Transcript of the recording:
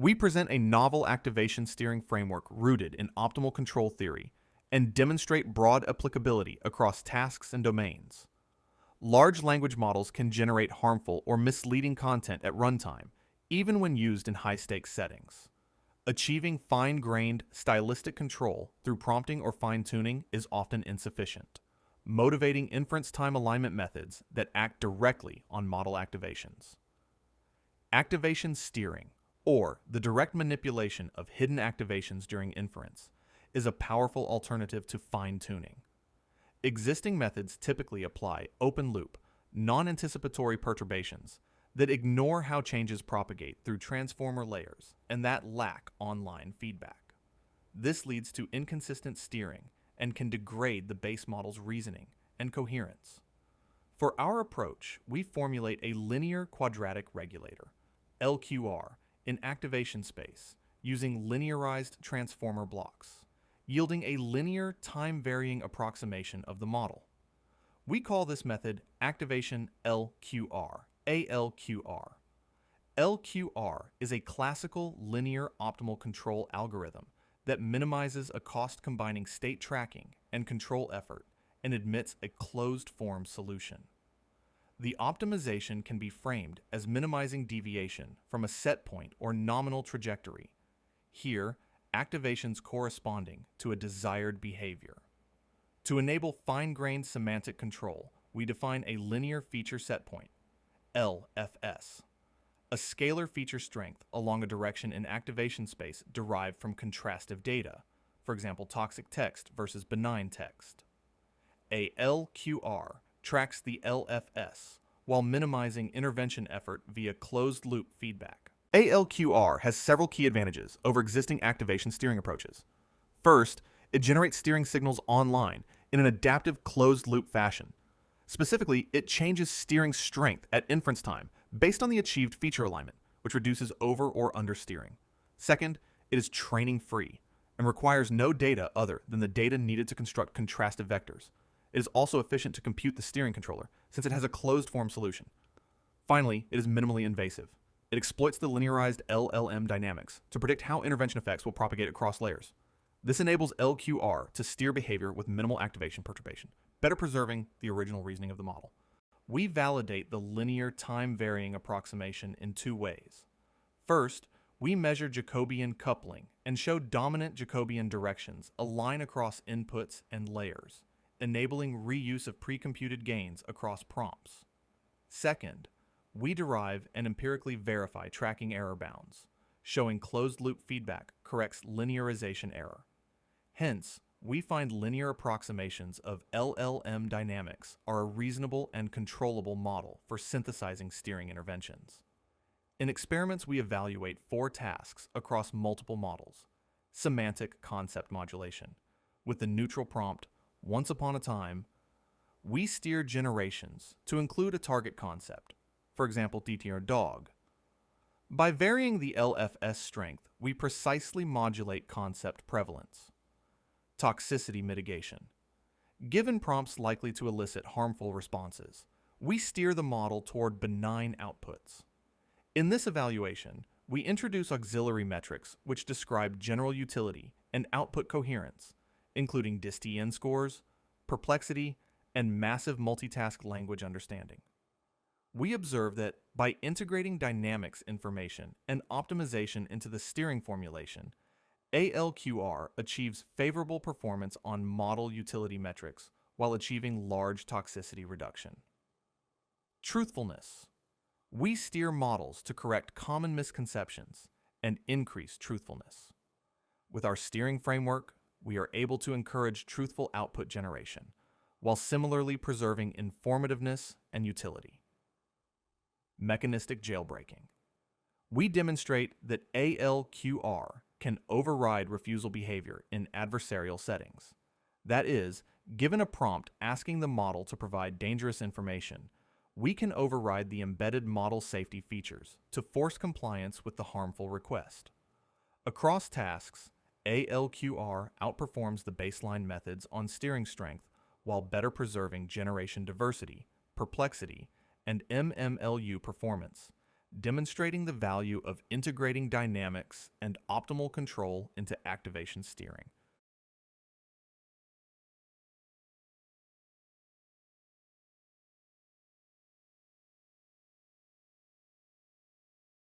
We present a novel activation steering framework rooted in optimal control theory and demonstrate broad applicability across tasks and domains. Large language models can generate harmful or misleading content at runtime, even when used in high-stakes settings. Achieving fine-grained, stylistic control through prompting or fine-tuning is often insufficient, motivating inference time alignment methods that act directly on model activations. Activation steering, or the direct manipulation of hidden activations during inference, is a powerful alternative to fine-tuning. Existing methods typically apply open-loop, non-anticipatory perturbations that ignore how changes propagate through transformer layers and that lack online feedback. This leads to inconsistent steering and can degrade the base model's reasoning and coherence. For our approach, we formulate a linear quadratic regulator, LQR, in activation space using linearized transformer blocks, yielding a linear time-varying approximation of the model. We call this method activation LQR, ALQR. LQR is a classical linear optimal control algorithm that minimizes a cost-combining state tracking and control effort and admits a closed-form solution. The optimization can be framed as minimizing deviation from a set point or nominal trajectory, here activations corresponding to a desired behavior. To enable fine-grained semantic control, we define a linear feature set point, LFS, a scalar feature strength along a direction in activation space derived from contrastive data, for example toxic text versus benign text. A LQR tracks the LFS while minimizing intervention effort via closed-loop feedback. ALQR has several key advantages over existing activation steering approaches. First, it generates steering signals online in an adaptive closed-loop fashion. Specifically, it changes steering strength at inference time based on the achieved feature alignment, which reduces over or understeering. Second, it is training-free and requires no data other than the data needed to construct contrastive vectors. It is also efficient to compute the steering controller, since it has a closed-form solution. Finally, it is minimally invasive. It exploits the linearized LLM dynamics to predict how intervention effects will propagate across layers. This enables LQR to steer behavior with minimal activation perturbation, better preserving the original reasoning of the model. We validate the linear time-varying approximation in two ways. First, we measure Jacobian coupling and show dominant Jacobian directions align across inputs and layers, enabling reuse of pre-computed gains across prompts. Second, we derive and empirically verify tracking error bounds, showing closed-loop feedback corrects linearization error. Hence, we find linear approximations of LLM dynamics are a reasonable and controllable model for synthesizing steering interventions. In experiments, we evaluate 4 tasks across multiple models. Semantic concept modulation. With the neutral prompt, once upon a time, we steer generations to include a target concept, for example, DTR dog. By varying the LFS strength, we precisely modulate concept prevalence. Toxicity mitigation. Given prompts likely to elicit harmful responses, we steer the model toward benign outputs. In this evaluation, we introduce auxiliary metrics which describe general utility and output coherence, including dist-n scores, perplexity, and massive multitask language understanding. We observe that by integrating dynamics information and optimization into the steering formulation, ALQR achieves favorable performance on model utility metrics while achieving large toxicity reduction. Truthfulness. We steer models to correct common misconceptions and increase truthfulness. With our steering framework, we are able to encourage truthful output generation, while similarly preserving informativeness and utility. Mechanistic jailbreaking. We demonstrate that ALQR can override refusal behavior in adversarial settings. That is, given a prompt asking the model to provide dangerous information, we can override the embedded model safety features to force compliance with the harmful request. Across tasks, ALQR outperforms the baseline methods on steering strength while better preserving generation diversity, perplexity, and MMLU performance, demonstrating the value of integrating dynamics and optimal control into activation steering.